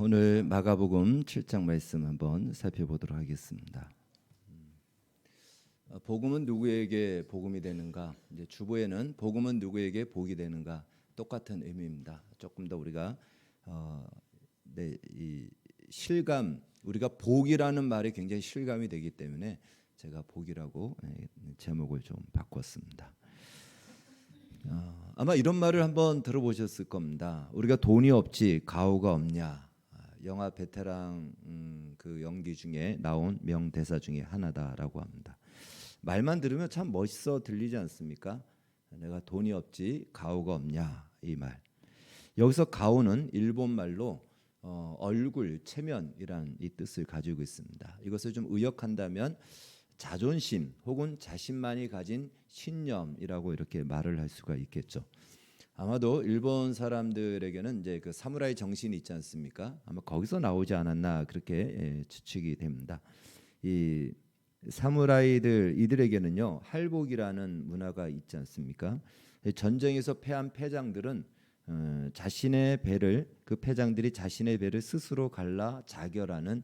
오늘 마가복음 7장 말씀 한번 살펴보도록 하겠습니다. 복음은 누구에게 복음이 되는가? 이제 주보에는 복음은 누구에게 복이 되는가? 똑같은 의미입니다. 조금 더 우리가 이 실감, 우리가 복이라는 말에 굉장히 실감이 되기 때문에 제가 복이라고 제목을 좀 바꿨습니다. 아마 이런 말을 한번 들어보셨을 겁니다. 우리가 돈이 없지 가오가 없냐? 영화 베테랑 그 연기 중에 나온 명대사 중에 하나다라고 합니다. 말만 들으면 참 멋있어 들리지 않습니까? 내가 돈이 없지 가오가 없냐, 이 말. 여기서 가오는 일본 말로 얼굴, 체면이란 이 뜻을 가지고 있습니다. 이것을 좀 의역한다면 자존심 혹은 자신만이 가진 신념이라고 이렇게 말을 할 수가 있겠죠. 아마도 일본 사람들에게는 이제 그 사무라이 정신이 있지 않습니까? 아마 거기서 나오지 않았나 그렇게 추측이 됩니다. 이 사무라이들 이들에게는요 할복이라는 문화가 있지 않습니까? 전쟁에서 패한 패장들은 자신의 배를 그 패장들이 자신의 배를 스스로 갈라 자결하는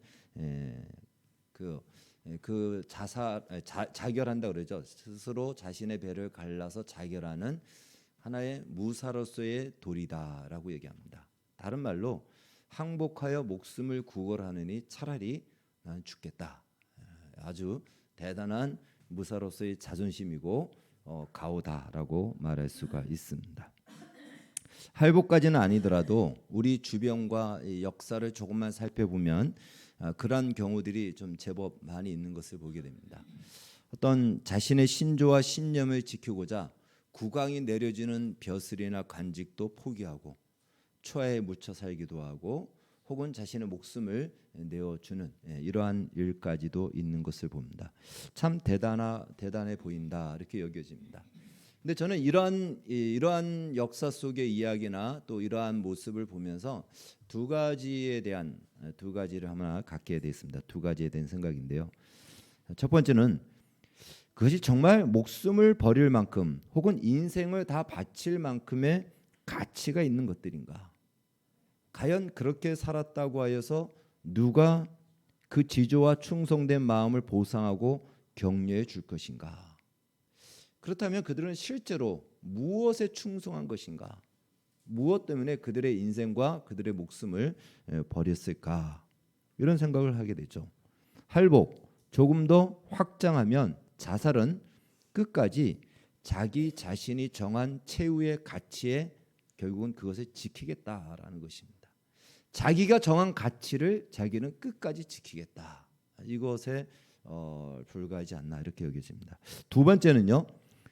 자결한다 그러죠. 스스로 자신의 배를 갈라서 자결하는 하나의 무사로서의 도리다라고 얘기합니다. 다른 말로 항복하여 목숨을 구걸하느니 차라리 나는 죽겠다. 아주 대단한 무사로서의 자존심이고 가오다라고 말할 수가 있습니다. 할복까지는 아니더라도 우리 주변과 역사를 조금만 살펴보면 그러한 경우들이 좀 제법 많이 있는 것을 보게 됩니다. 어떤 자신의 신조와 신념을 지키고자 국왕이 내려주는 벼슬이나 관직도 포기하고 초하에 묻혀 살기도 하고 혹은 자신의 목숨을 내어주는 이러한 일까지도 있는 것을 봅니다. 참 대단해 보인다 이렇게 여겨집니다. 근데 저는 이러한 역사 속의 이야기나 또 이러한 모습을 보면서 두 가지를 하나 갖게 되었습니다. 두 가지에 대한 생각인데요. 첫 번째는 그것이 정말 목숨을 버릴 만큼 혹은 인생을 다 바칠 만큼의 가치가 있는 것들인가? 과연 그렇게 살았다고 하여서 누가 그 지조와 충성된 마음을 보상하고 격려해 줄 것인가? 그렇다면 그들은 실제로 무엇에 충성한 것인가? 무엇 때문에 그들의 인생과 그들의 목숨을 버렸을까? 이런 생각을 하게 되죠. 할복, 조금 더 확장하면 자살은 끝까지 자기 자신이 정한 최후의 가치에 결국은 그것을 지키겠다라는 것입니다. 자기가 정한 가치를 자기는 끝까지 지키겠다. 이것에 불과하지 않나 이렇게 여겨집니다. 두 번째는요.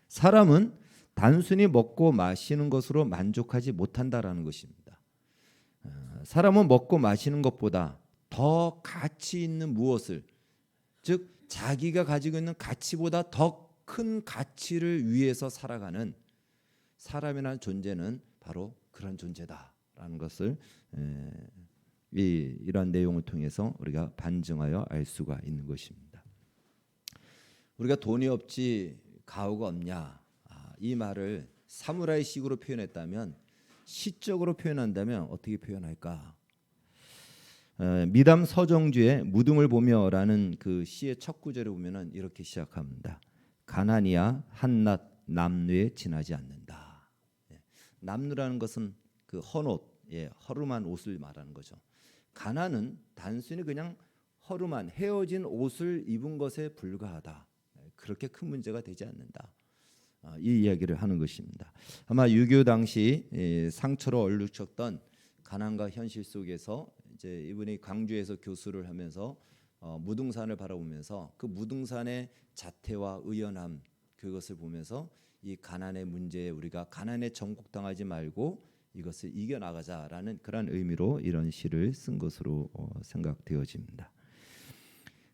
사람은 단순히 먹고 마시는 것으로 만족하지 못한다라는 것입니다. 사람은 먹고 마시는 것보다 더 가치 있는 무엇을, 즉 자기가 가지고 있는 가치보다 더 큰 가치를 위해서 살아가는 사람이라는 존재는 바로 그런 존재다라는 것을 이러한 내용을 통해서 우리가 반증하여 알 수가 있는 것입니다. 우리가 돈이 없지 가오가 없냐, 이 말을 사무라이식으로 표현했다면, 시적으로 표현한다면 어떻게 표현할까? 미담 서정주의 무등을 보며라는 그 시의 첫 구절을 보면은 이렇게 시작합니다. 가난이야 한낱 남루에 지나지 않는다. 남루라는 것은 그 헌옷, 허름한 옷을 말하는 거죠. 가난은 단순히 그냥 허름한 헤어진 옷을 입은 것에 불과하다. 그렇게 큰 문제가 되지 않는다. 이 이야기를 하는 것입니다. 아마 6.25 당시 상처로 얼룩졌던 가난과 현실 속에서 이제 이분이 광주에서 교수를 하면서 무등산을 바라보면서 그 무등산의 자태와 의연함, 그것을 보면서 이 가난의 문제에 우리가 가난에 정복당하지 말고 이것을 이겨나가자라는 그런 의미로 이런 시를 쓴 것으로 생각되어집니다.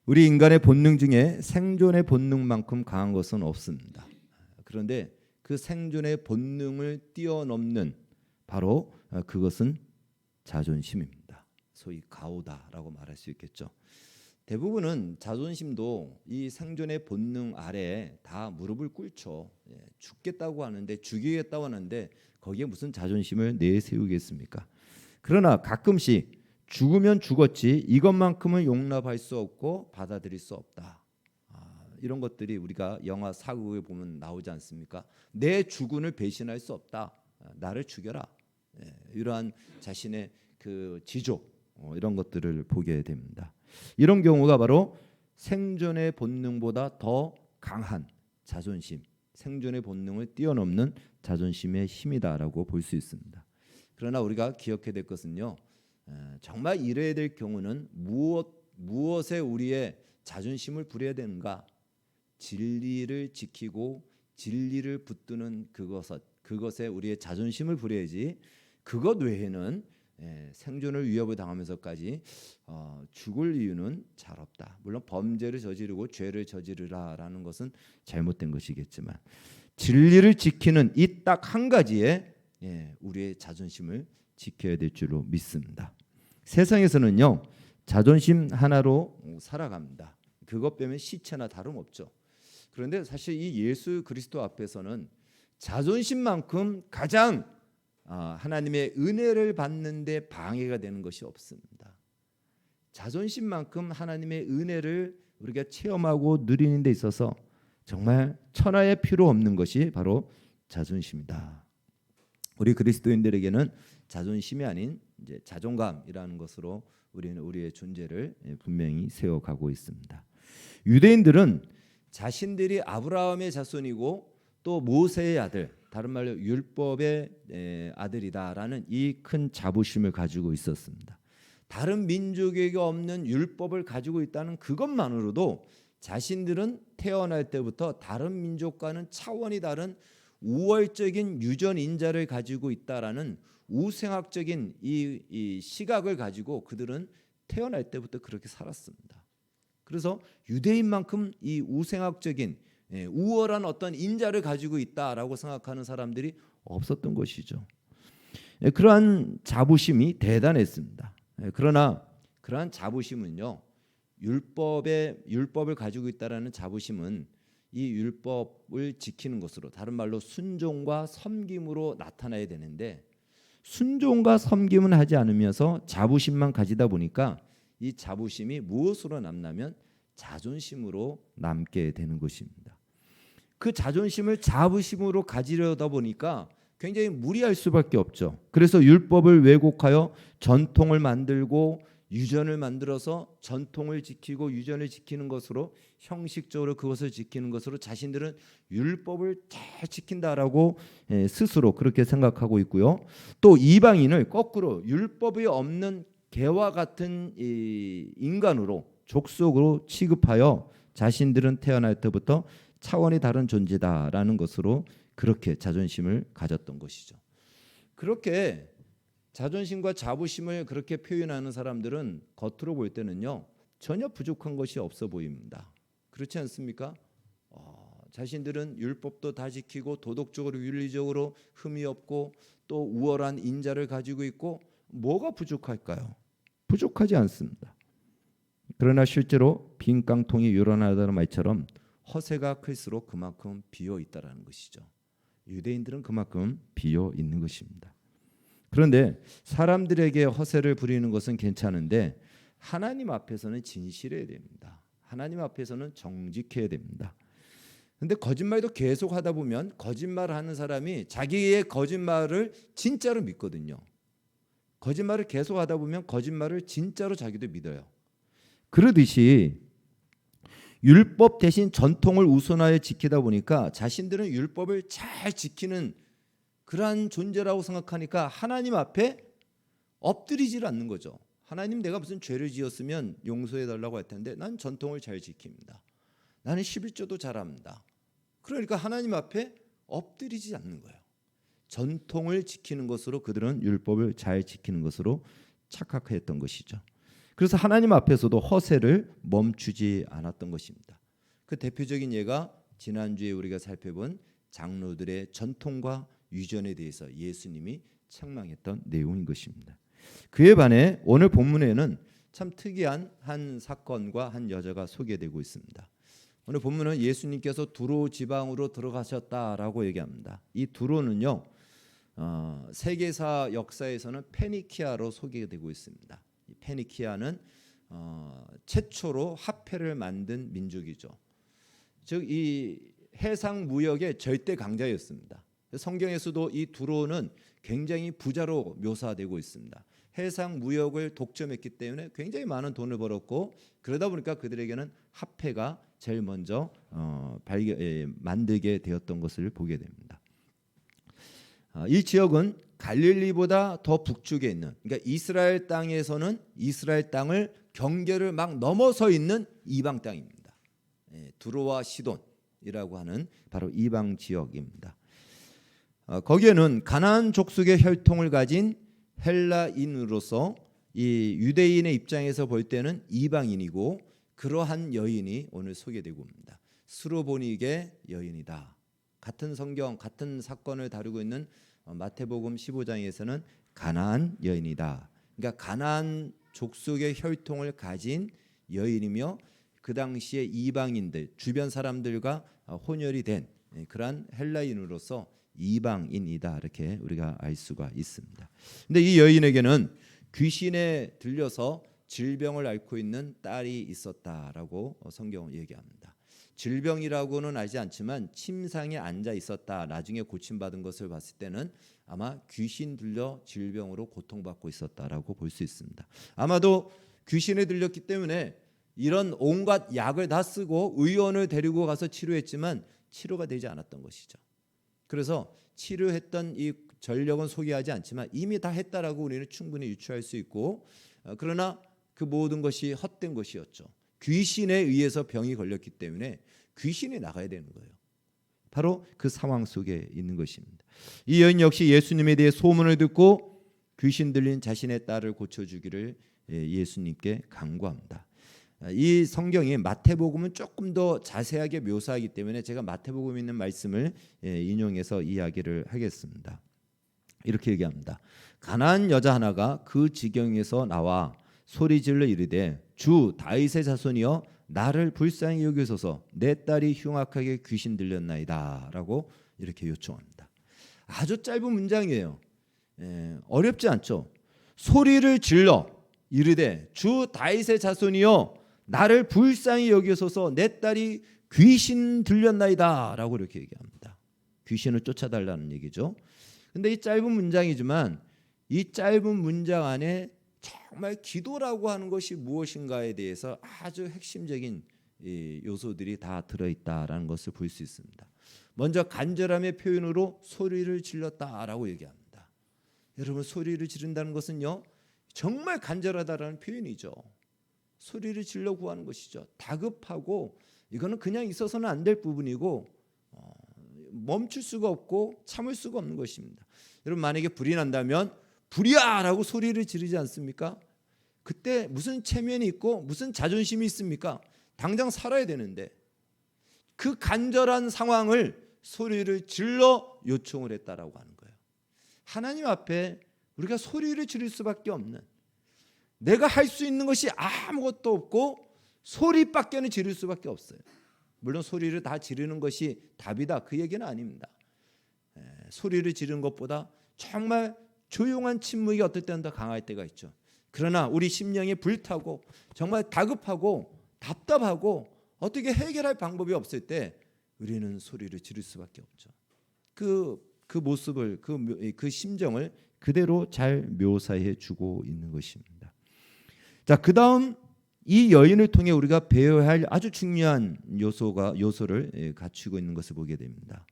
우리 인간의 본능 중에 생존의 본능만큼 강한 것은 없습니다. 그런데 그 생존의 본능을 뛰어넘는 바로 그것은 자존심입니다. 소위 가오다라고 말할 수 있겠죠. 대부분은 자존심도 이 생존의 본능 아래에 다 무릎을 꿇죠. 죽겠다고 하는데, 죽이겠다고 하는데 거기에 무슨 자존심을 내세우겠습니까? 그러나 가끔씩 죽으면 죽었지 이것만큼은 용납할 수 없고 받아들일 수 없다. 이런 것들이 우리가 영화 사극에 보면 나오지 않습니까? 내 주군을 배신할 수 없다. 나를 죽여라. 이러한 자신의 그 지조 이런 것들을 보게 됩니다. 이런 경우가 바로 생존의 본능보다 더 강한 자존심, 생존의 본능을 뛰어넘는 자존심의 힘이다라고 볼 수 있습니다. 그러나 우리가 기억해야 될 것은요, 정말 이래야 될 경우는 무엇에 우리의 자존심을 부려야 되는가? 진리를 지키고 진리를 붙드는 그것에 우리의 자존심을 부려야지, 그것 외에는 생존을 위협을 당하면서까지 죽을 이유는 잘 없다. 물론 범죄를 저지르고 죄를 저지르라라는 것은 잘못된 것이겠지만 진리를 지키는 이 딱 한 가지에 우리의 자존심을 지켜야 될 줄로 믿습니다. 세상에서는요, 자존심 하나로 살아갑니다. 그것 빼면 시체나 다름없죠. 그런데 사실 이 예수 그리스도 앞에서는 자존심만큼 가장 하나님의 은혜를 받는데 방해가 되는 것이 없습니다. 자존심만큼 하나님의 은혜를 우리가 체험하고 누리는 데 있어서 정말 천하의 필요 없는 것이 바로 자존심이다. 우리 그리스도인들에게는 자존심이 아닌 이제 자존감이라는 것으로 우리는 우리의 존재를 분명히 세워가고 있습니다. 유대인들은 자신들이 아브라함의 자손이고 또 모세의 아들, 다른 말로 율법의 아들이다라는 이 큰 자부심을 가지고 있었습니다. 다른 민족에게 없는 율법을 가지고 있다는 그것만으로도 자신들은 태어날 때부터 다른 민족과는 차원이 다른 우월적인 유전 인자를 가지고 있다라는 우생학적인 이 시각을 가지고 그들은 태어날 때부터 그렇게 살았습니다. 그래서 유대인만큼 이 우생학적인 우월한 어떤 인자를 가지고 있다라고 생각하는 사람들이 없었던 것이죠. 그러한 자부심이 대단했습니다. 그러나 그러한 자부심은요, 율법을 가지고 있다라는 자부심은 이 율법을 지키는 것으로, 다른 말로 순종과 섬김으로 나타나야 되는데, 순종과 섬김은 하지 않으면서 자부심만 가지다 보니까 이 자부심이 무엇으로 남냐면 자존심으로 남게 되는 것입니다. 그 자존심을 자부심으로 가지려다 보니까 굉장히 무리할 수밖에 없죠. 그래서 율법을 왜곡하여 전통을 만들고 유전을 만들어서 전통을 지키고 유전을 지키는 것으로, 형식적으로 그것을 지키는 것으로 자신들은 율법을 잘 지킨다라고 스스로 그렇게 생각하고 있고요. 또 이방인을 거꾸로 율법이 없는 개와 같은 인간으로, 족속으로 취급하여 자신들은 태어날 때부터 차원이 다른 존재다라는 것으로 그렇게 자존심을 가졌던 것이죠. 그렇게 자존심과 자부심을 그렇게 표현하는 사람들은 겉으로 볼 때는요, 전혀 부족한 것이 없어 보입니다. 그렇지 않습니까? 자신들은 율법도 다 지키고 도덕적으로 윤리적으로 흠이 없고 또 우월한 인자를 가지고 있고, 뭐가 부족할까요? 부족하지 않습니다. 그러나 실제로 빈 깡통이 요란하다는 말처럼 허세가 클수록 그만큼 비어 있다라는 것이죠. 유대인들은 그만큼 비어 있는 것입니다. 그런데 사람들에게 허세를 부리는 것은 괜찮은데 하나님 앞에서는 진실해야 됩니다. 하나님 앞에서는 정직해야 됩니다. 그런데 거짓말도 계속 하다 보면 거짓말하는 사람이 자기의 거짓말을 진짜로 믿거든요. 거짓말을 계속 하다 보면 거짓말을 진짜로 자기도 믿어요. 그러듯이 율법 대신 전통을 우선하여 지키다 보니까 자신들은 율법을 잘 지키는 그러한 존재라고 생각하니까 하나님 앞에 엎드리질 않는 거죠. 하나님, 내가 무슨 죄를 지었으면 용서해 달라고 할 텐데 난 전통을 잘 지킵니다. 나는 11조도 잘합니다. 그러니까 하나님 앞에 엎드리지 않는 거예요. 전통을 지키는 것으로 그들은 율법을 잘 지키는 것으로 착각했던 것이죠. 그래서 하나님 앞에서도 허세를 멈추지 않았던 것입니다. 그 대표적인 예가 지난주에 우리가 살펴본 장로들의 전통과 유전에 대해서 예수님이 책망했던 내용인 것입니다. 그에 반해 오늘 본문에는 참 특이한 한 사건과 한 여자가 소개되고 있습니다. 오늘 본문은 예수님께서 두로 지방으로 들어가셨다라고 얘기합니다. 이 두로는요, 세계사 역사에서는 페니키아로 소개되고 있습니다. 페니키아는 최초로 화폐를 만든 민족이죠. 즉 이 해상 무역의 절대 강자였습니다. 성경에서도 이 두로는 굉장히 부자로 묘사되고 있습니다. 해상 무역을 독점했기 때문에 굉장히 많은 돈을 벌었고, 그러다 보니까 그들에게는 화폐가 제일 먼저 만들게 되었던 것을 보게 됩니다. 이 지역은 갈릴리보다 더 북쪽에 있는, 그러니까 이스라엘 땅에서는 이스라엘 땅을 경계를 막 넘어서 있는 이방 땅입니다. 두로와 시돈이라고 하는 바로 이방 지역입니다. 거기에는 가나안 족속의 혈통을 가진 헬라인으로서 이 유대인의 입장에서 볼 때는 이방인이고, 그러한 여인이 오늘 소개되고 있습니다. 스로보닉의 여인이다. 같은 성경 같은 사건을 다루고 있는 마태복음 15장에서는 가나안 여인이다. 그러니까 가나안 족속의 혈통을 가진 여인이며 그 당시에 이방인들 주변 사람들과 혼혈이 된 그러한 헬라인으로서 이방인이다, 이렇게 우리가 알 수가 있습니다. 근데 이 여인에게는 귀신에 들려서 질병을 앓고 있는 딸이 있었다라고 성경은 얘기합니다. 질병이라고는 알지 않지만 침상에 앉아 있었다. 나중에 고침받은 것을 봤을 때는 아마 귀신 들려 질병으로 고통받고 있었다라고 볼 수 있습니다. 아마도 귀신에 들렸기 때문에 이런 온갖 약을 다 쓰고 의원을 데리고 가서 치료했지만 치료가 되지 않았던 것이죠. 그래서 치료했던 이 전력은 소개하지 않지만 이미 다 했다라고 우리는 충분히 유추할 수 있고, 그러나 그 모든 것이 헛된 것이었죠. 귀신에 의해서 병이 걸렸기 때문에 귀신이 나가야 되는 거예요. 바로 그 상황 속에 있는 것입니다. 이 여인 역시 예수님에 대해 소문을 듣고 귀신 들린 자신의 딸을 고쳐주기를 예수님께 간구합니다. 이 성경이 마태복음은 조금 더 자세하게 묘사하기 때문에 제가 마태복음에 있는 말씀을 인용해서 이야기를 하겠습니다. 이렇게 얘기합니다. 가나안 여자 하나가 그 지경에서 나와 소리질러 이르되 주 다윗의 자손이여 나를 불쌍히 여기소서 내 딸이 흉악하게 귀신 들렸나이다 라고 이렇게 요청합니다. 아주 짧은 문장이에요. 어렵지 않죠. 소리를 질러 이르되 주 다윗의 자손이여 나를 불쌍히 여기소서 내 딸이 귀신 들렸나이다 라고 이렇게 얘기합니다. 귀신을 쫓아달라는 얘기죠. 근데 이 짧은 문장이지만 이 짧은 문장 안에 정말 기도라고 하는 것이 무엇인가에 대해서 아주 핵심적인 요소들이 다 들어있다라는 것을 볼 수 있습니다. 먼저 간절함의 표현으로 소리를 질렀다라고 얘기합니다. 여러분, 소리를 지른다는 것은요 정말 간절하다라는 표현이죠. 소리를 질러 구하는 것이죠. 다급하고 이거는 그냥 있어서는 안 될 부분이고 멈출 수가 없고 참을 수가 없는 것입니다. 여러분, 만약에 불이 난다면 불이야! 라고 소리를 지르지 않습니까? 그때 무슨 체면이 있고 무슨 자존심이 있습니까? 당장 살아야 되는데 그 간절한 상황을 소리를 질러 요청을 했다라고 하는 거예요. 하나님 앞에 우리가 소리를 지를 수밖에 없는, 내가 할 수 있는 것이 아무것도 없고 소리밖에는 지를 수밖에 없어요. 물론 소리를 다 지르는 것이 답이다, 그 얘기는 아닙니다. 소리를 지르는 것보다 정말 조용한 침묵이 어떨 때는 더 강할 때가 있죠. 그러나 우리 심령이 불타고 정말 다급하고 답답하고 어떻게 해결할 방법이 없을 때 우리는 소리를 지를 수밖에 없죠. 그 모습을 그 심정을 그대로 잘 묘사해 주고 있는 것입니다. 자, 그다음 이 여인을 통해 우리가 배워야 할 아주 중요한 요소를 갖추고 있는 것을 보게 됩니다.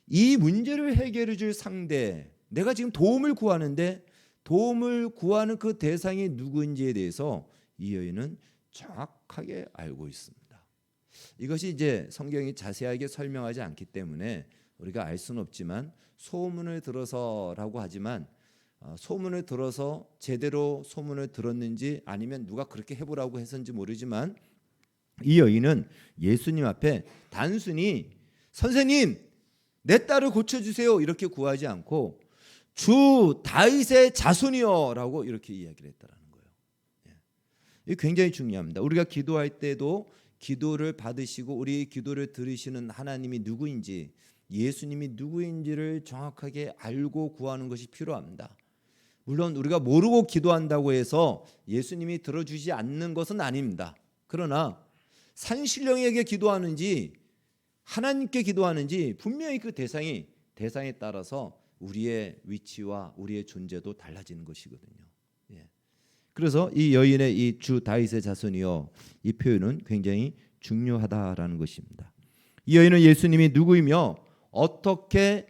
이 문제를 해결해 줄 상대, 내가 지금 도움을 구하는데 도움을 구하는 그 대상이 누구인지에 대해서 이 여인은 정확하게 알고 있습니다. 이것이 이제 성경이 자세하게 설명하지 않기 때문에 우리가 알 수는 없지만 소문을 들어서라고 하지만 소문을 들어서 제대로 소문을 들었는지 아니면 누가 그렇게 해보라고 했는지 모르지만 이 여인은 예수님 앞에 단순히 선생님 내 딸을 고쳐주세요 이렇게 구하지 않고 주 다윗의 자손이여 라고 이렇게 이야기를 했다라는 거예요. 이게 굉장히 중요합니다. 우리가 기도할 때도 기도를 받으시고 우리의 기도를 들으시는 하나님이 누구인지, 예수님이 누구인지를 정확하게 알고 구하는 것이 필요합니다. 물론 우리가 모르고 기도한다고 해서 예수님이 들어주지 않는 것은 아닙니다. 그러나 산신령에게 기도하는지 하나님께 기도하는지 분명히 그 대상에 따라서 우리의 위치와 우리의 존재도 달라지는 것이거든요. 예. 그래서 이 여인의 이 주 다윗의 자손이요, 이 표현은 굉장히 중요하다라는 것입니다. 이 여인은 예수님이 누구이며 어떻게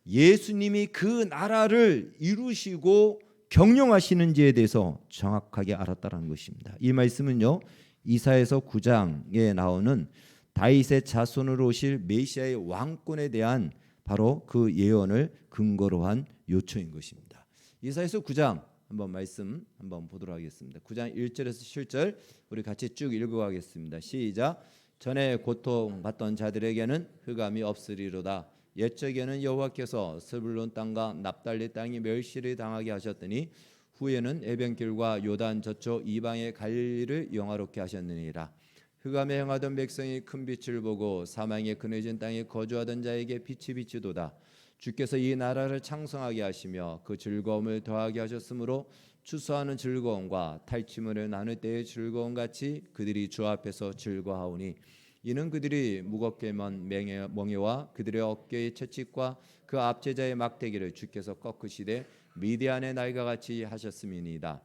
예수님이 그 나라를 이루시고 경영하시는지에 대해서 정확하게 알았다는 것입니다. 이 말씀은요, 이사야서 9장에 나오는 다윗의 자손으로 오실 메시아의 왕권에 대한 바로 그 예언을 근거로 한 요청인 것입니다. 이사야서 9장 한번 말씀 한번 보도록 하겠습니다. 9장 1절에서 7절 우리 같이 쭉 읽어가겠습니다. 시작. 전에 고통받던 자들에게는 흑암이 없으리로다. 옛적에는 여호와께서 스불론 땅과 납달리 땅이 멸시를 당하게 하셨더니 후에는 에벤길과 요단 저쪽 이방의 갈릴리를 영화롭게 하셨느니라. 흑암에 행하던 백성이 큰 빛을 보고 사망의 그늘진 땅에 거주하던 자에게 빛이 비치도다. 주께서 이 나라를 창성하게 하시며 그 즐거움을 더하게 하셨으므로 추수하는 즐거움과 탈취물을 나눌 때의 즐거움 같이 그들이 주 앞에서 즐거하오니 이는 그들이 무겁게 먼 멍에와 그들의 어깨의 채찍과 그 압제자의 막대기를 주께서 꺾으시되 미디안의 날과 같이 하셨음이니이다.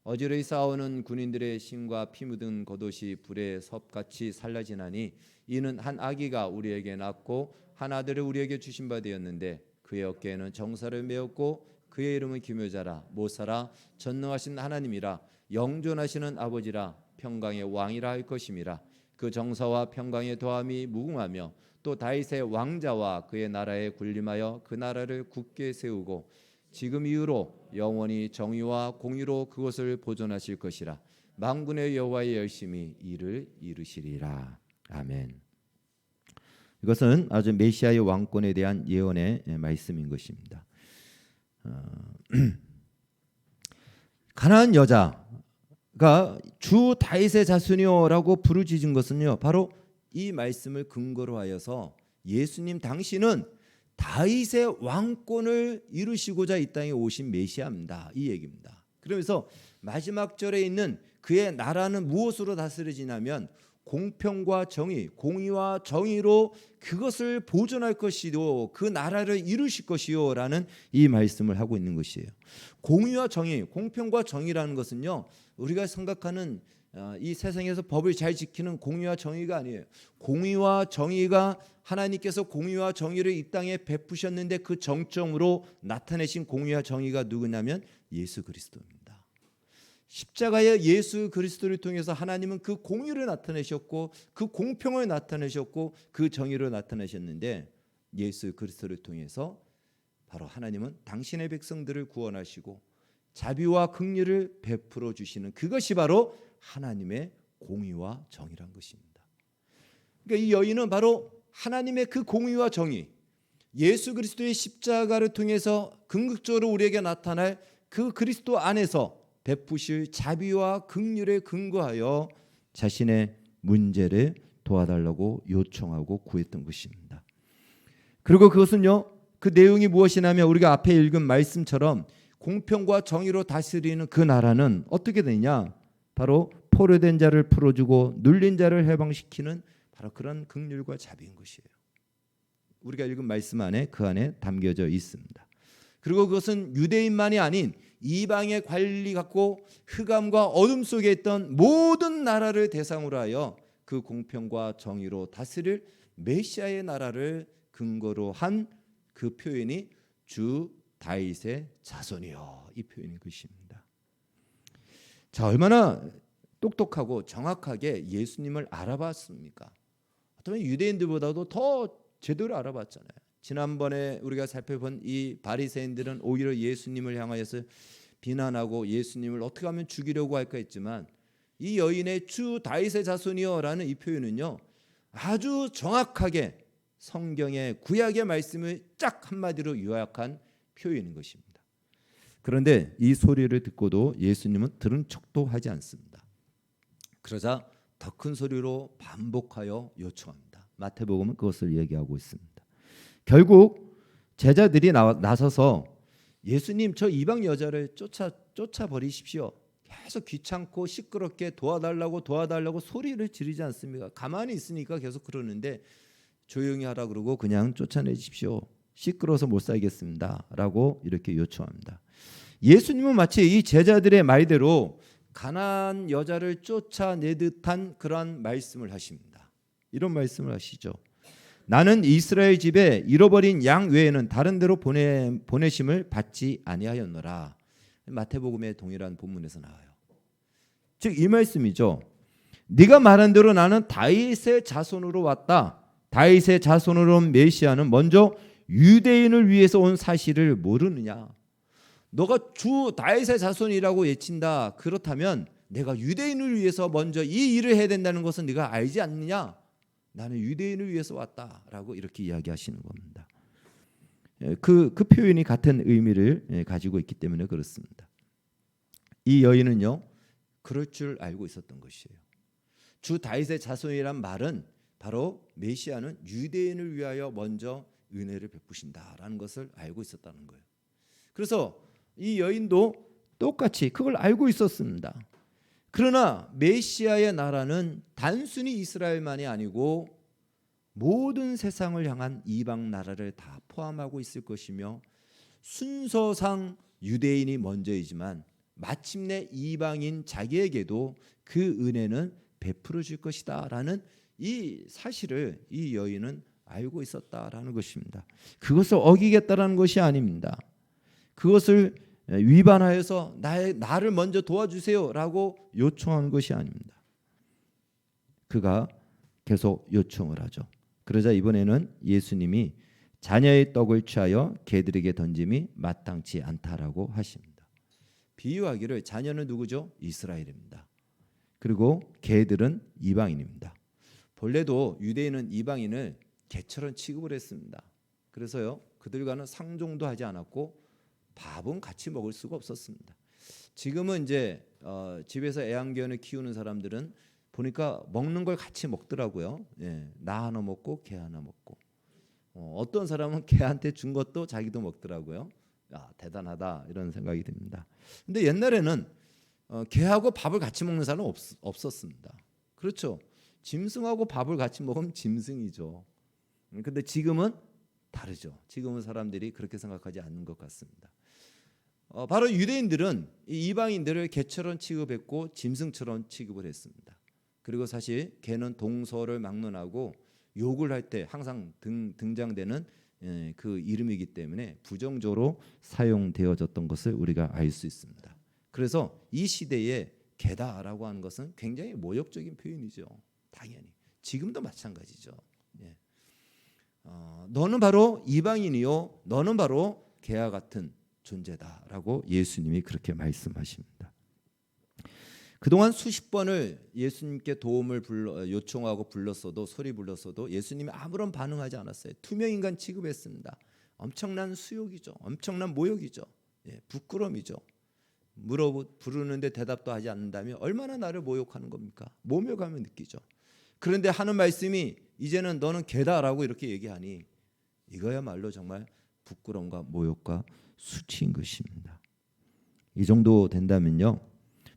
어지러이 싸우는 군인들의 신과 피 묻은 겉옷이 불의 섭같이 살라지나니 이는 한 아기가 우리에게 낳고 한 아들을 우리에게 주신 바 되었는데 그의 어깨에는 정사를 메었고 그의 이름은 기묘자라 모사라 전능하신 하나님이라 영존하시는 아버지라 평강의 왕이라 할 것임이라. 그 정사와 평강의 도함이 무궁하며 또 다윗의 왕자와 그의 나라에 군림하여 그 나라를 굳게 세우고 지금 이후로 영원히 정의와 공의로 그것을 보존하실 것이라. 만군의 여호와의 열심히 이를 이루시리라. 아멘. 이것은 아주 메시아의 왕권에 대한 예언의 말씀인 것입니다. 가나안 여자가 주 다윗의 자손이요라고 부르짖은 것은요, 바로 이 말씀을 근거로 하여서 예수님 당신은 다윗의 왕권을 이루시고자 이 땅에 오신 메시아입니다, 이 얘기입니다. 그러면서 마지막 절에 있는 그의 나라는 무엇으로 다스려지냐면 공평과 정의, 공의와 정의로 그것을 보존할 것이요, 그 나라를 이루실 것이요라는 이 말씀을 하고 있는 것이에요. 공의와 정의, 공평과 정의라는 것은요, 우리가 생각하는 이 세상에서 법을 잘 지키는 공의와 정의가 아니에요. 공의와 정의가 하나님께서 공의와 정의를 이 땅에 베푸셨는데 그 정점으로 나타내신 공의와 정의가 누구냐면 예수 그리스도입니다. 십자가의 예수 그리스도를 통해서 하나님은 그 공의를 나타내셨고 그 공평을 나타내셨고 그 정의를 나타내셨는데 예수 그리스도를 통해서 바로 하나님은 당신의 백성들을 구원하시고 자비와 긍휼을 베풀어 주시는 그것이 바로 하나님의 공의와 정의란 것입니다. 그러니까 이 여인은 바로 하나님의 그 공의와 정의, 예수 그리스도의 십자가를 통해서 궁극적으로 우리에게 나타날 그 그리스도 안에서 베푸실 자비와 긍휼에 근거하여 자신의 문제를 도와달라고 요청하고 구했던 것입니다. 그리고 그것은요, 그 내용이 무엇이냐면 우리가 앞에 읽은 말씀처럼 공평과 정의로 다스리는 그 나라는 어떻게 되냐, 바로 포로된 자를 풀어주고 눌린 자를 해방시키는 바로 그런 긍휼과 자비인 것이에요. 우리가 읽은 말씀 안에 그 안에 담겨져 있습니다. 그리고 그것은 유대인만이 아닌 이방의 관리 갖고 흑암과 어둠 속에 있던 모든 나라를 대상으로 하여 그 공평과 정의로 다스릴 메시아의 나라를 근거로 한 그 표현이 주 다윗의 자손이요, 이 표현인 것입니다. 자, 얼마나 똑똑하고 정확하게 예수님을 알아봤습니까? 어쩌면 유대인들보다도 더 제대로 알아봤잖아요. 지난번에 우리가 살펴본 이 바리새인들은 오히려 예수님을 향하여서 비난하고 예수님을 어떻게 하면 죽이려고 할까 했지만 이 여인의 주 다윗의 자손이여라는 이 표현은요, 아주 정확하게 성경의 구약의 말씀을 쫙 한마디로 요약한 표현인 것입니다. 그런데 이 소리를 듣고도 예수님은 들은 척도 하지 않습니다. 그러자 더 큰 소리로 반복하여 요청합니다. 마태복음은 그것을 얘기하고 있습니다. 결국 제자들이 나서서 예수님 저 이방 여자를 쫓아 버리십시오. 계속 귀찮고 시끄럽게 도와달라고 소리를 지르지 않습니까? 가만히 있으니까 계속 그러는데 조용히 하라 그러고 그냥 쫓아내십시오. 시끄러워서 못 살겠습니다. 라고 이렇게 요청합니다. 예수님은 마치 이 제자들의 말대로 가난한 여자를 쫓아내듯한 그러한 말씀을 하십니다. 이런 말씀을 하시죠. 나는 이스라엘 집에 잃어버린 양 외에는 다른 데로 보내심을 받지 아니하였노라. 마태복음의 동일한 본문에서 나와요. 즉 이 말씀이죠. 네가 말한 대로 나는 다윗의 자손으로 왔다. 다윗의 자손으로 온 메시아는 먼저 유대인을 위해서 온 사실을 모르느냐. 너가 주 다윗의 자손이라고 외친다. 그렇다면 내가 유대인을 위해서 먼저 이 일을 해야 된다는 것은 네가 알지 않느냐. 나는 유대인을 위해서 왔다라고 이렇게 이야기하시는 겁니다. 그 표현이 같은 의미를 가지고 있기 때문에 그렇습니다. 이 여인은요, 그럴 줄 알고 있었던 것이에요. 주 다윗의 자손이란 말은 바로 메시아는 유대인을 위하여 먼저 은혜를 베푸신다라는 것을 알고 있었다는 거예요. 그래서 이 여인도 똑같이 그걸 알고 있었습니다. 그러나 메시아의 나라는 단순히 이스라엘만이 아니고 모든 세상을 향한 이방 나라를 다 포함하고 있을 것이며 순서상 유대인이 먼저이지만 마침내 이방인 자기에게도 그 은혜는 베풀어 줄 것이다 라는 이 사실을 이 여인은 알고 있었다라는 것입니다. 그것을 어기겠다라는 것이 아닙니다. 그것을 위반하여서 나를 먼저 도와주세요 라고 요청한 것이 아닙니다. 그가 계속 요청을 하죠. 그러자 이번에는 예수님이 자녀의 떡을 취하여 개들에게 던짐이 마땅치 않다라고 하십니다. 비유하기를 자녀는 누구죠? 이스라엘입니다. 그리고 개들은 이방인입니다. 본래도 유대인은 이방인을 개처럼 취급을 했습니다. 그래서요, 그들과는 상종도 하지 않았고 밥은 같이 먹을 수가 없었습니다. 지금은 이제 집에서 애완견을 키우는 사람들은 보니까 먹는 걸 같이 먹더라고요. 나 하나 먹고 개 하나 먹고 어떤 사람은 개한테 준 것도 자기도 먹더라고요. 야, 대단하다 이런 생각이 듭니다. 근데 옛날에는 개하고 밥을 같이 먹는 사람은 없었습니다. 그렇죠. 짐승하고 밥을 같이 먹으면 짐승이죠. 근데 지금은 다르죠. 지금은 사람들이 그렇게 생각하지 않는 것 같습니다. 바로 유대인들은 이 이방인들을 개처럼 취급했고 짐승처럼 취급을 했습니다. 그리고 사실 개는 동서를 막론하고 욕을 할 때 항상 등장되는 그 이름이기 때문에 부정적으로 사용되어졌던 것을 우리가 알 수 있습니다. 그래서 이 시대에 개다라고 하는 것은 굉장히 모욕적인 표현이죠. 당연히 지금도 마찬가지죠. 너는 바로 이방인이요, 너는 바로 개와 같은 존재다라고 예수님이 그렇게 말씀하십니다. 그동안 수십 번을 예수님께 도움을 요청하고 소리 불렀어도 예수님이 아무런 반응하지 않았어요. 투명인간 취급했습니다. 엄청난 수욕이죠. 엄청난 모욕이죠. 부끄러움이죠. 부르는데 대답도 하지 않는다면 얼마나 나를 모욕하는 겁니까? 모멸감을 느끼죠. 그런데 하는 말씀이 이제는 너는 개다라고 이렇게 얘기하니 이거야말로 정말 부끄러움과 모욕과 수치인 것입니다. 이 정도 된다면요,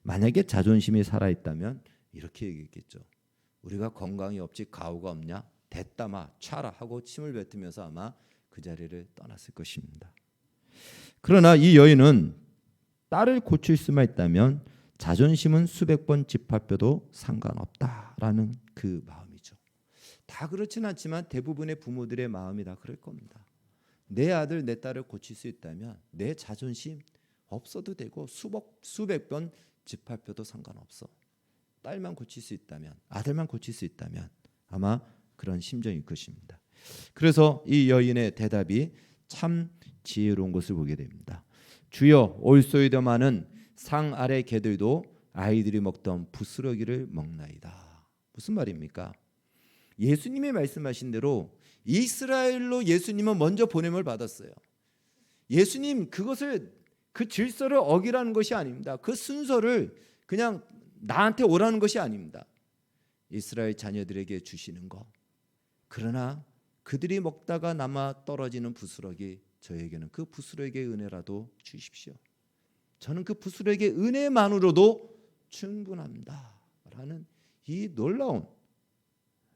만약에 자존심이 살아있다면 이렇게 얘기했겠죠. 우리가 건강이 없지 가오가 없냐? 됐다마 차라 하고 침을 뱉으면서 아마 그 자리를 떠났을 것입니다. 그러나 이 여인은 딸을 고칠 수만 있다면 자존심은 수백 번 짓밟혀도 상관없다라는 그 마음이죠. 다 그렇진 않지만 대부분의 부모들의 마음이 다 그럴 겁니다. 내 아들 내 딸을 고칠 수 있다면 내 자존심 없어도 되고 수백 번 짓밟혀도 상관없어. 딸만 고칠 수 있다면, 아들만 고칠 수 있다면 아마 그런 심정일 것입니다. 그래서 이 여인의 대답이 참 지혜로운 것을 보게 됩니다. 주여, 올소이더마는 상 아래 개들도 아이들이 먹던 부스러기를 먹나이다. 무슨 말입니까? 예수님이 말씀하신 대로 이스라엘로 예수님은 먼저 보냄을 받았어요. 예수님 그 질서를 어기라는 것이 아닙니다. 그 순서를 그냥 나한테 오라는 것이 아닙니다. 이스라엘 자녀들에게 주시는 것. 그러나 그들이 먹다가 남아 떨어지는 부스러기 저에게는 그 부스러기의 은혜라도 주십시오. 저는 그 부스러기의 은혜만으로도 충분합니다. 라는 이 놀라운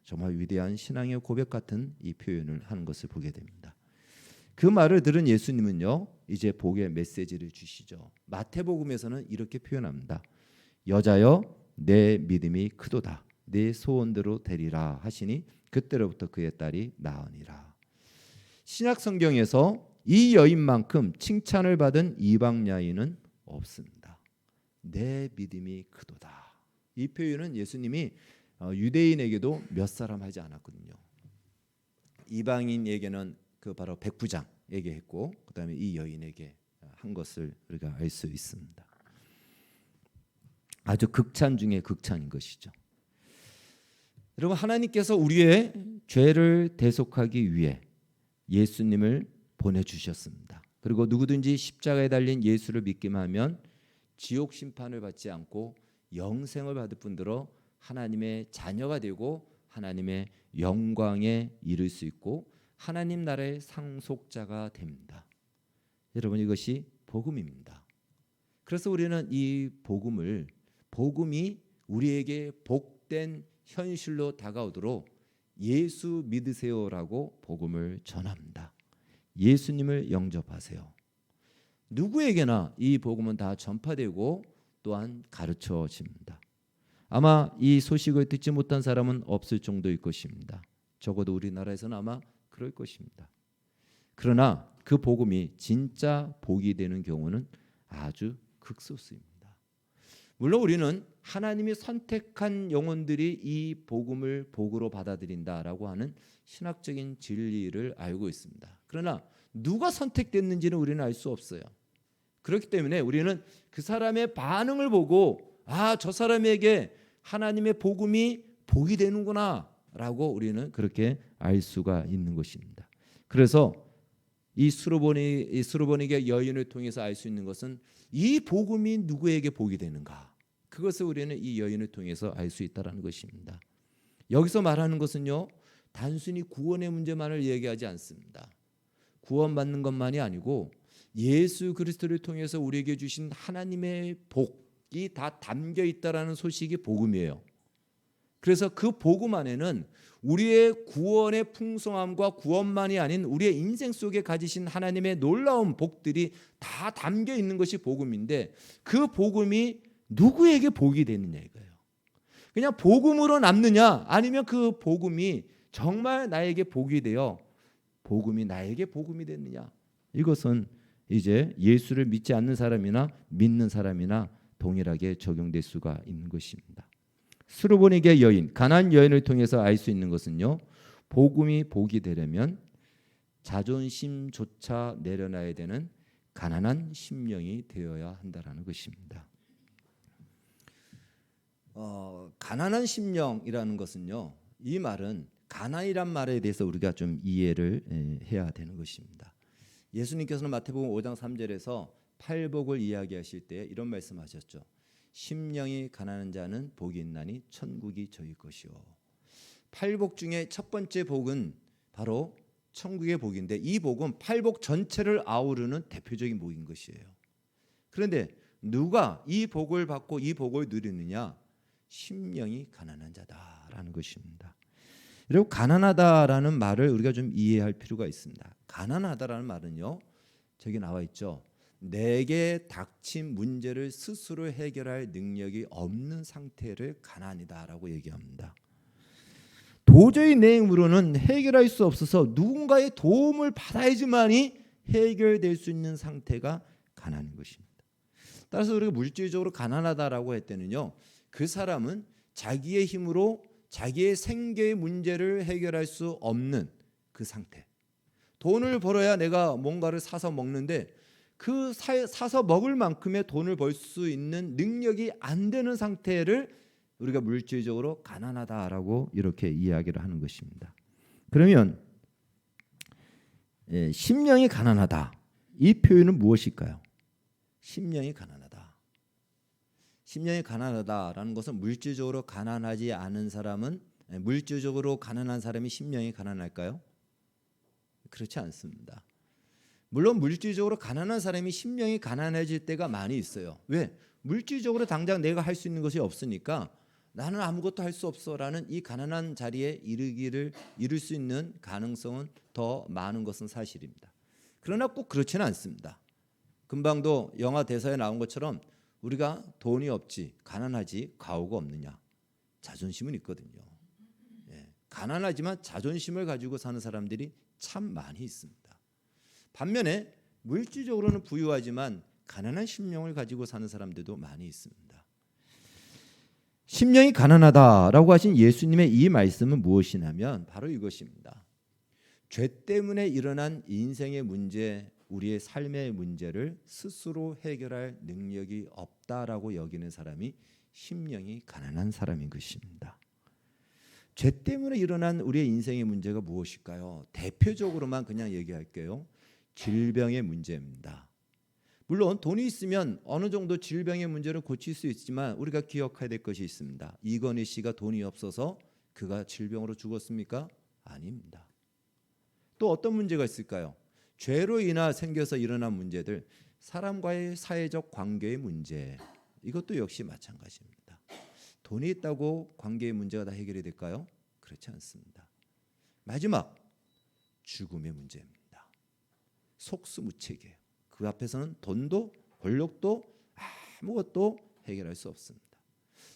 정말 위대한 신앙의 고백 같은 이 표현을 하는 것을 보게 됩니다. 그 말을 들은 예수님은요, 이제 복의 메시지를 주시죠. 마태복음에서는 이렇게 표현합니다. 여자여, 내 믿음이 크도다. 내 소원대로 되리라 하시니 그때로부터 그의 딸이 나으니라. 신약 성경에서 이 여인만큼 칭찬을 받은 이방 여인은 없습니다. 내 믿음이 크도다. 이 표현은 예수님이 유대인에게도 몇 사람 하지 않았거든요. 이방인에게는 그 바로 백부장에게 했고, 그다음에 이 여인에게 한 것을 우리가 알 수 있습니다. 아주 극찬 중에 극찬인 것이죠. 여러분, 하나님께서 우리의 죄를 대속하기 위해 예수님을 보내주셨습니다. 그리고 누구든지 십자가에 달린 예수를 믿기만 하면 지옥 심판을 받지 않고 영생을 받을 뿐더러 하나님의 자녀가 되고 하나님의 영광에 이를 수 있고 하나님 나라의 상속자가 됩니다. 여러분, 이것이 복음입니다. 그래서 우리는 이 복음이 우리에게 복된 현실로 다가오도록 예수 믿으세요라고 복음을 전합니다. 예수님을 영접하세요. 누구에게나 이 복음은 다 전파되고 또한 가르쳐집니다. 아마 이 소식을 듣지 못한 사람은 없을 정도일 것입니다. 적어도 우리나라에서는 아마 그럴 것입니다. 그러나 그 복음이 진짜 복이 되는 경우는 아주 극소수입니다. 물론 우리는 하나님이 선택한 영혼들이 이 복음을 복으로 받아들인다라고 하는 신학적인 진리를 알고 있습니다. 그러나 누가 선택됐는지는 우리는 알 수 없어요. 그렇기 때문에 우리는 그 사람의 반응을 보고 저 사람에게 하나님의 복음이 복이 되는구나 라고 우리는 그렇게 알 수가 있는 것입니다. 그래서 이 수르보니게 여인을 통해서 알 수 있는 것은 이 복음이 누구에게 복이 되는가, 그것을 우리는 이 여인을 통해서 알 수 있다는 것입니다. 여기서 말하는 것은요, 단순히 구원의 문제만을 얘기하지 않습니다. 구원받는 것만이 아니고 예수 그리스도를 통해서 우리에게 주신 하나님의 복이 다 담겨 있다라는 소식이 복음이에요. 그래서 그 복음 안에는 우리의 구원의 풍성함과 구원만이 아닌 우리의 인생 속에 가지신 하나님의 놀라운 복들이 다 담겨 있는 것이 복음인데, 그 복음이 누구에게 복이 되느냐 이거예요. 그냥 복음으로 남느냐, 아니면 그 복음이 정말 나에게 복이 되어 복음이 나에게 복음이 됐느냐. 이것은 이제 예수를 믿지 않는 사람이나 믿는 사람이나 동일하게 적용될 수가 있는 것입니다. 수르보니게 여인, 가나안 여인을 통해서 알 수 있는 것은요, 복음이 복이 되려면 자존심조차 내려놔야 되는 가난한 심령이 되어야 한다라는 것입니다. 가난한 심령이라는 것은요, 이 말은 가난이란 말에 대해서 우리가 좀 이해를 해야 되는 것입니다. 예수님께서는 마태복음 5장 3절에서 팔복을 이야기하실 때 이런 말씀하셨죠. 심령이 가난한 자는 복이 있나니 천국이 저희 것이요. 팔복 중에 첫 번째 복은 바로 천국의 복인데, 이 복은 팔복 전체를 아우르는 대표적인 복인 것이에요. 그런데 누가 이 복을 받고 이 복을 누리느냐? 심령이 가난한 자다라는 것입니다. 그리고 가난하다라는 말을 우리가 좀 이해할 필요가 있습니다. 가난하다라는 말은요, 저기 나와 있죠. 내게 닥친 문제를 스스로 해결할 능력이 없는 상태를 가난이다라고 얘기합니다. 도저히 내 힘으로는 해결할 수 없어서 누군가의 도움을 받아야지만이 해결될 수 있는 상태가 가난인 것입니다. 따라서 우리가 물질적으로 가난하다라고 할 때는요, 그 사람은 자기의 힘으로 자기의 생계의 문제를 해결할 수 없는 그 상태. 돈을 벌어야 내가 뭔가를 사서 먹는데 그 사서 먹을 만큼의 돈을 벌 수 있는 능력이 안 되는 상태를 우리가 물질적으로 가난하다라고 이렇게 이야기를 하는 것입니다. 그러면 심령이 가난하다, 이 표현은 무엇일까요? 심령이 가난하다. 심령이 가난하다라는 것은 물질적으로 가난하지 않은 사람은, 물질적으로 가난한 사람이 심령이 가난할까요? 그렇지 않습니다. 물론 물질적으로 가난한 사람이 심령이 가난해질 때가 많이 있어요. 왜? 물질적으로 당장 내가 할 수 있는 것이 없으니까 나는 아무것도 할 수 없어라는 이 가난한 자리에 이룰 수 있는 가능성은 더 많은 것은 사실입니다. 그러나 꼭 그렇지는 않습니다. 금방도 영화 대사에 나온 것처럼 우리가 돈이 없지, 가난하지, 가오가 없느냐. 자존심은 있거든요. 예, 가난하지만 자존심을 가지고 사는 사람들이 참 많이 있습니다. 반면에 물질적으로는 부유하지만 가난한 심령을 가지고 사는 사람들도 많이 있습니다. 심령이 가난하다라고 하신 예수님의 이 말씀은 무엇이냐면 바로 이것입니다. 죄 때문에 일어난 인생의 문제, 우리의 삶의 문제를 스스로 해결할 능력이 없다라고 여기는 사람이 심령이 가난한 사람인 것입니다. 죄 때문에 일어난 우리의 인생의 문제가 무엇일까요? 대표적으로만 그냥 얘기할게요. 질병의 문제입니다. 물론 돈이 있으면 어느 정도 질병의 문제를 고칠 수 있지만 우리가 기억해야 될 것이 있습니다. 이건희 씨가 돈이 없어서 그가 질병으로 죽었습니까? 아닙니다. 또 어떤 문제가 있을까요? 죄로 인하 생겨서 일어난 문제들, 사람과의 사회적 관계의 문제, 이것도 역시 마찬가지입니다. 돈이 있다고 관계의 문제가 다 해결이 될까요? 그렇지 않습니다. 마지막, 죽음의 문제입니다. 속수무책이에요. 그 앞에서는 돈도 권력도 아무것도 해결할 수 없습니다.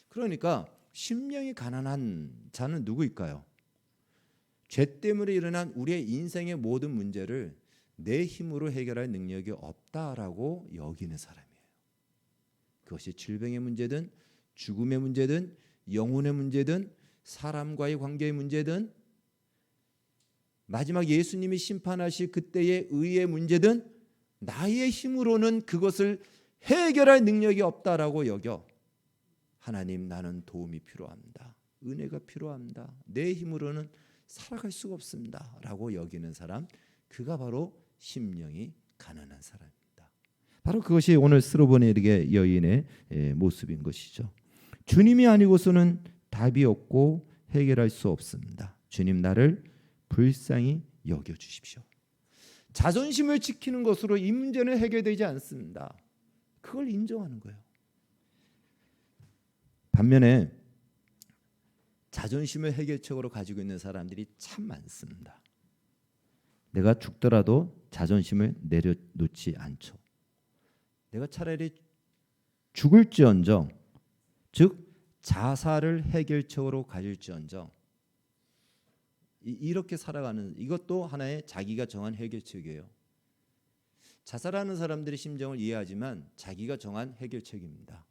그러니까 심령이 가난한 자는 누구일까요? 죄 때문에 일어난 우리의 인생의 모든 문제를 내 힘으로 해결할 능력이 없다라고 여기는 사람이에요. 그것이 질병의 문제든 죽음의 문제든 영혼의 문제든 사람과의 관계의 문제든 마지막 예수님이 심판하실 그때의 의의 문제든 나의 힘으로는 그것을 해결할 능력이 없다라고 여겨 하나님 나는 도움이 필요합니다. 은혜가 필요합니다. 내 힘으로는 살아갈 수가 없습니다. 라고 여기는 사람, 그가 바로 심령이 가난한 사람입니다. 바로 그것이 오늘 스로보네르게 여인의 모습인 것이죠. 주님이 아니고서는 답이 없고 해결할 수 없습니다. 주님 나를 불쌍히 여겨주십시오. 자존심을 지키는 것으로 이 문제는 해결되지 않습니다. 그걸 인정하는 거예요. 반면에 자존심을 해결책으로 가지고 있는 사람들이 참 많습니다. 내가 죽더라도 자존심을 내려놓지 않죠. 내가 차라리 죽을지언정, 즉 자살을 해결책으로 가질지언정 이렇게 살아가는 이것도 하나의 자기가 정한 해결책이에요. 자살하는 사람들의 심정을 이해하지만 자기가 정한 해결책입니다.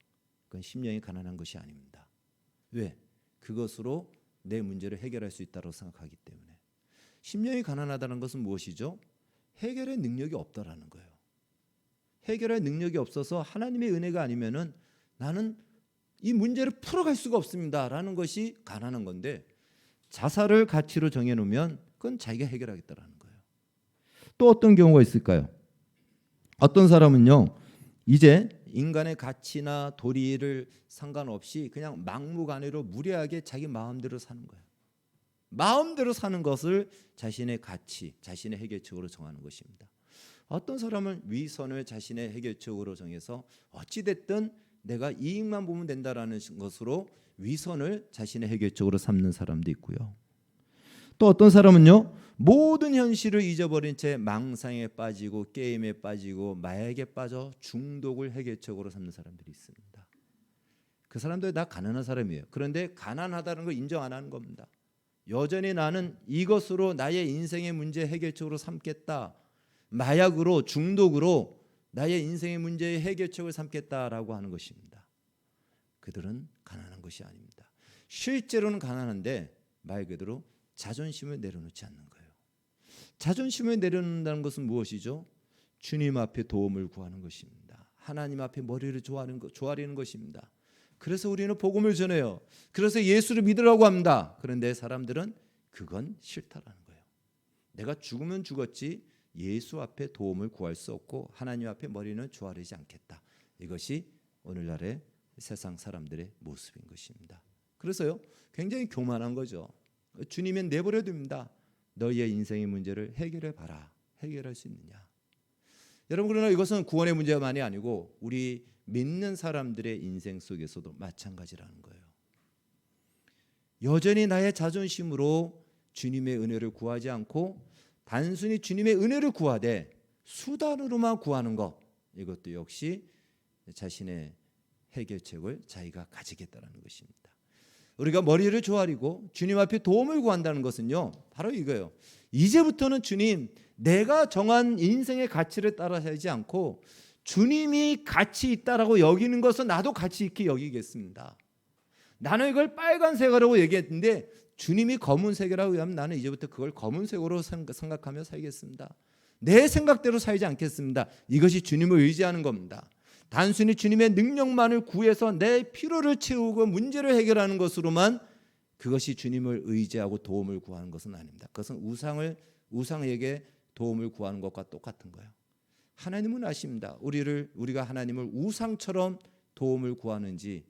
그건 심령이 가난한 것이 아닙니다. 왜? 그것으로 내 문제를 해결할 수 있다고 생각하기 때문에. 심령이 가난하다는 것은 무엇이죠? 해결의 능력이 없다라는 거예요. 해결할 능력이 없어서 하나님의 은혜가 아니면은 나는 이 문제를 풀어갈 수가 없습니다라는 것이 가난한 건데 자살을 가치로 정해놓으면 그건 자기가 해결하겠다라는 거예요. 또 어떤 경우가 있을까요? 어떤 사람은요 이제 인간의 가치나 도리를 상관없이 그냥 막무가내로 무례하게 자기 마음대로 사는 거예요. 마음대로 사는 것을 자신의 가치, 자신의 해결책으로 정하는 것입니다. 어떤 사람은 위선을 자신의 해결책으로 정해서 어찌됐든 내가 이익만 보면 된다라는 것으로 위선을 자신의 해결책으로 삼는 사람도 있고요. 또 어떤 사람은요 모든 현실을 잊어버린 채 망상에 빠지고 게임에 빠지고 마약에 빠져 중독을 해결책으로 삼는 사람들이 있습니다. 그 사람들 다 가난한 사람이에요. 그런데 가난하다는 걸 인정 안 하는 겁니다. 여전히 나는 이것으로 나의 인생의 문제 해결책으로 삼겠다. 마약으로 중독으로 나의 인생의 문제의 해결책을 삼겠다라고 하는 것입니다. 그들은 가난한 것이 아닙니다. 실제로는 가난한데 말 그대로 자존심을 내려놓지 않는 거예요. 자존심을 내려놓는다는 것은 무엇이죠? 주님 앞에 도움을 구하는 것입니다. 하나님 앞에 머리를 조아리는 것입니다. 그래서 우리는 복음을 전해요. 그래서 예수를 믿으라고 합니다. 그런데 사람들은 그건 싫다라는 거예요. 내가 죽으면 죽었지 예수 앞에 도움을 구할 수 없고 하나님 앞에 머리는 조아리지 않겠다. 이것이 오늘날의 세상 사람들의 모습인 것입니다. 그래서요 굉장히 교만한 거죠. 주님은 내버려 둡니다. 너희의 인생의 문제를 해결해 봐라. 해결할 수 있느냐? 여러분, 그러나 이것은 구원의 문제만이 아니고 우리 믿는 사람들의 인생 속에서도 마찬가지라는 거예요. 여전히 나의 자존심으로 주님의 은혜를 구하지 않고 단순히 주님의 은혜를 구하되 수단으로만 구하는 것, 이것도 역시 자신의 해결책을 자기가 가지겠다는 것입니다. 우리가 머리를 조아리고 주님 앞에 도움을 구한다는 것은요, 바로 이거예요. 이제부터는 주님, 내가 정한 인생의 가치를 따라 살지 않고 주님이 가치 있다라고 여기는 것은 나도 가치 있게 여기겠습니다. 나는 이걸 빨간색이라고 얘기했는데 주님이 검은색이라고 하면 나는 이제부터 그걸 검은색으로 생각하며 살겠습니다. 내 생각대로 살지 않겠습니다. 이것이 주님을 의지하는 겁니다. 단순히 주님의 능력만을 구해서 내 필요를 채우고 문제를 해결하는 것으로만 그것이 주님을 의지하고 도움을 구하는 것은 아닙니다. 그것은 우상에게 도움을 구하는 것과 똑같은 거예요. 하나님은 아십니다. 우리가 하나님을 우상처럼 도움을 구하는지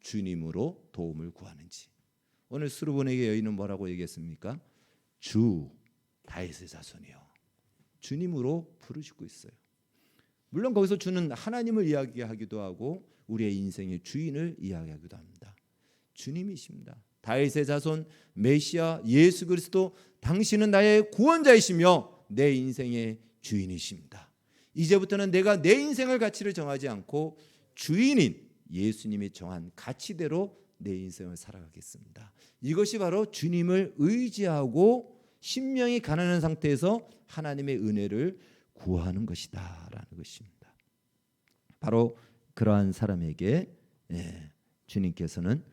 주님으로 도움을 구하는지. 오늘 스루본에게 여인은 뭐라고 얘기했습니까? 주 다윗의 자손이요, 주님으로 부르짖고 있어요. 물론 거기서 주는 하나님을 이야기하기도 하고 우리의 인생의 주인을 이야기하기도 합니다. 주님이십니다. 다윗의 자손 메시아 예수 그리스도, 당신은 나의 구원자이시며 내 인생의 주인이십니다. 이제부터는 내가 내 인생의 가치를 정하지 않고 주인인 예수님이 정한 가치대로 내 인생을 살아가겠습니다. 이것이 바로 주님을 의지하고 심령이 가난한 상태에서 하나님의 은혜를 구하는 것이다 라는 것입니다. 바로 그러한 사람에게 주님께서는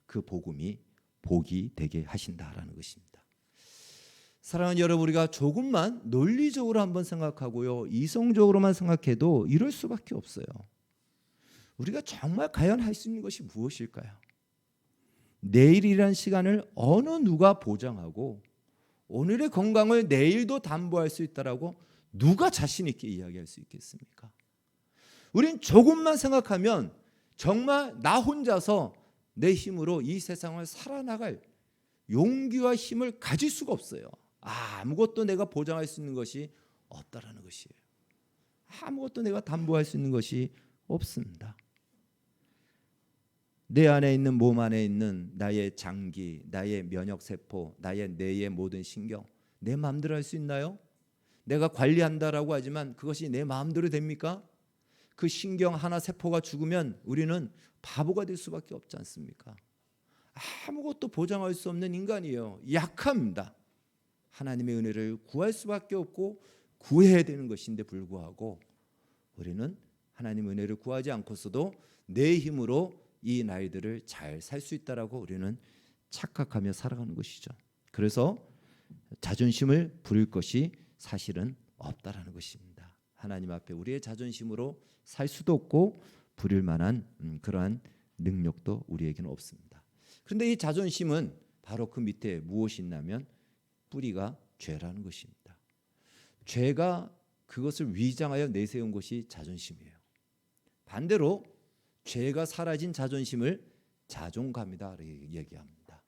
그 복음이 복이 되게 하신다라는 것입니다. 사랑하는 여러분, 우리가 조금만 논리적으로 한번 생각하고요, 이성적으로만 생각해도 이럴 수밖에 없어요. 우리가 정말 과연 할 수 있는 것이 무엇일까요? 내일이란 시간을 어느 누가 보장하고 오늘의 건강을 내일도 담보할 수 있다라고 누가 자신 있게 이야기할 수 있겠습니까? 우린 조금만 생각하면 정말 나 혼자서 내 힘으로 이 세상을 살아나갈 용기와 힘을 가질 수가 없어요. 아무것도 내가 보장할 수 있는 것이 없다라는 것이에요. 아무것도 내가 담보할 수 있는 것이 없습니다. 내 안에 있는, 몸 안에 있는 나의 장기, 나의 면역세포, 나의 뇌의 모든 신경, 내 마음대로 할 수 있나요? 내가 관리한다라고 하지만 그것이 내 마음대로 됩니까? 그 신경 하나 세포가 죽으면 우리는 바보가 될 수밖에 없지 않습니까? 아무것도 보장할 수 없는 인간이에요. 약합니다. 하나님의 은혜를 구할 수밖에 없고 구해야 되는 것인데 불구하고 우리는 하나님의 은혜를 구하지 않고서도 내 힘으로 이 나이들을 잘 살 수 있다라고 우리는 착각하며 살아가는 것이죠. 그래서 자존심을 부릴 것이 사실은 없다라는 것입니다. 하나님 앞에 우리의 자존심으로 살 수도 없고 부릴 만한 그러한 능력도 우리에게는 없습니다. 그런데 이 자존심은 바로 그 밑에 무엇이 있냐면 뿌리가 죄라는 것입니다. 죄가 그것을 위장하여 내세운 것이 자존심이에요. 반대로 죄가 사라진 자존심을 자존감이다 얘기합니다.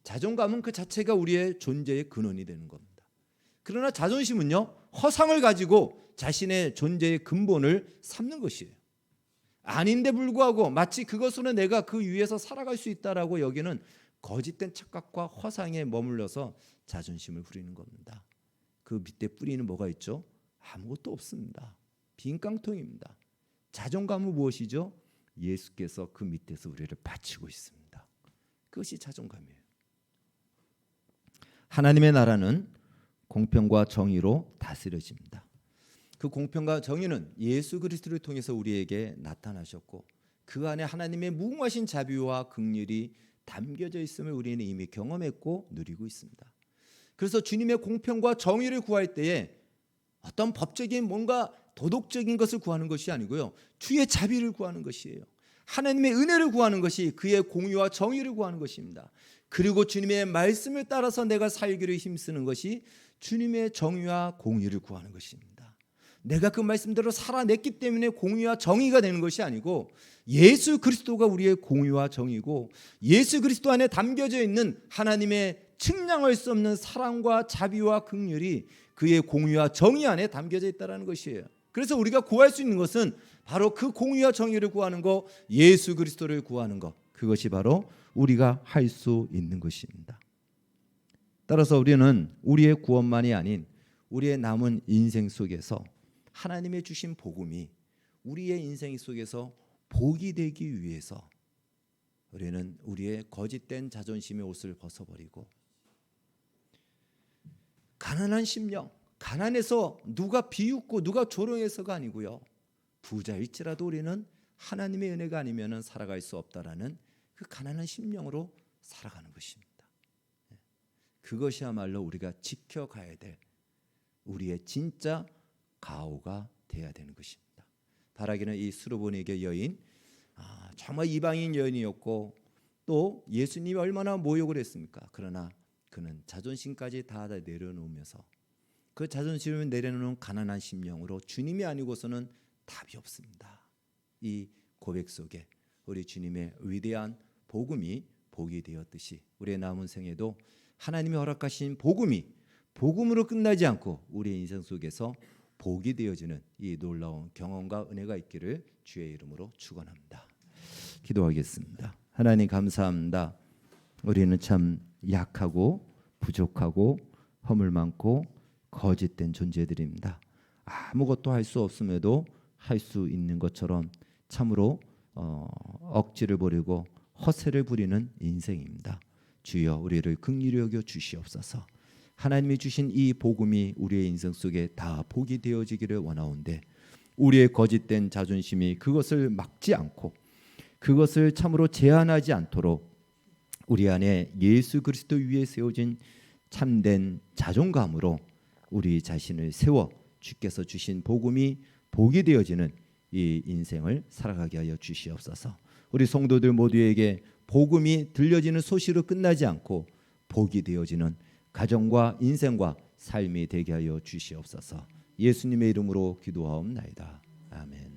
자존감은 그 자체가 우리의 존재의 근원이 되는 겁니다. 그러나 자존심은요, 허상을 가지고 자신의 존재의 근본을 삼는 것이에요. 아닌데 불구하고 마치 그것으로 내가 그 위에서 살아갈 수 있다라고 여기는 거짓된 착각과 허상에 머물러서 자존심을 부리는 겁니다. 그 밑에 뿌리는 뭐가 있죠? 아무것도 없습니다. 빈 깡통입니다. 자존감은 무엇이죠? 예수께서 그 밑에서 우리를 바치고 있습니다. 그것이 자존감이에요. 하나님의 나라는 공평과 정의로 다스려집니다. 그 공평과 정의는 예수 그리스도를 통해서 우리에게 나타나셨고 그 안에 하나님의 무궁하신 자비와 긍휼이 담겨져 있음을 우리는 이미 경험했고 누리고 있습니다. 그래서 주님의 공평과 정의를 구할 때에 어떤 법적인 뭔가 도덕적인 것을 구하는 것이 아니고요, 주의 자비를 구하는 것이에요. 하나님의 은혜를 구하는 것이 그의 공의와 정의를 구하는 것입니다. 그리고 주님의 말씀을 따라서 내가 살기를 힘쓰는 것이 주님의 정의와 공의를 구하는 것입니다. 내가 그 말씀대로 살아냈기 때문에 공의와 정의가 되는 것이 아니고 예수 그리스도가 우리의 공의와 정의고 예수 그리스도 안에 담겨져 있는 하나님의 측량할 수 없는 사랑과 자비와 긍휼이 그의 공의와 정의 안에 담겨져 있다는 것이에요. 그래서 우리가 구할 수 있는 것은 바로 그 공의와 정의를 구하는 것, 예수 그리스도를 구하는 것, 그것이 바로 우리가 할 수 있는 것입니다. 따라서 우리는 우리의 구원만이 아닌 우리의 남은 인생 속에서 하나님의 주신 복음이 우리의 인생 속에서 복이 되기 위해서 우리는 우리의 거짓된 자존심의 옷을 벗어버리고 가난한 심령, 가난해서 누가 비웃고 누가 조롱해서가 아니고요, 부자일지라도 우리는 하나님의 은혜가 아니면 살아갈 수 없다라는 그 가난한 심령으로 살아가는 것입니다. 그것이야말로 우리가 지켜가야 될 우리의 진짜 가오가 돼야 되는 것입니다. 바라기는 이 수르보니게 여인, 정말 이방인 여인이었고 또 예수님이 얼마나 모욕을 했습니까? 그러나 그는 자존심까지 다 내려놓으면서 그 자존심을 내려놓는 가난한 심령으로 주님이 아니고서는 답이 없습니다. 이 고백 속에 우리 주님의 위대한 복음이 복이 되었듯이 우리의 남은 생에도 하나님이 허락하신 복음이 복음으로 끝나지 않고 우리의 인생 속에서 복이 되어지는 이 놀라운 경험과 은혜가 있기를 주의 이름으로 축원합니다. 기도하겠습니다. 하나님 감사합니다. 우리는 참 약하고 부족하고 허물 많고 거짓된 존재들입니다. 아무것도 할 수 없음에도 할 수 있는 것처럼 참으로 억지를 부리고 허세를 부리는 인생입니다. 주여 우리를 긍휼히 여겨 주시옵소서. 하나님이 주신 이 복음이 우리의 인생 속에 다 복이 되어지기를 원하온데 우리의 거짓된 자존심이 그것을 막지 않고 그것을 참으로 제한하지 않도록 우리 안에 예수 그리스도 위에 세워진 참된 자존감으로 우리 자신을 세워 주께서 주신 복음이 복이 되어지는 이 인생을 살아가게 하여 주시옵소서. 우리 성도들 모두에게 복음이 들려지는 소식으로 끝나지 않고 복이 되어지는 가정과 인생과 삶이 되게 하여 주시옵소서. 예수님의 이름으로 기도하옵나이다. 아멘.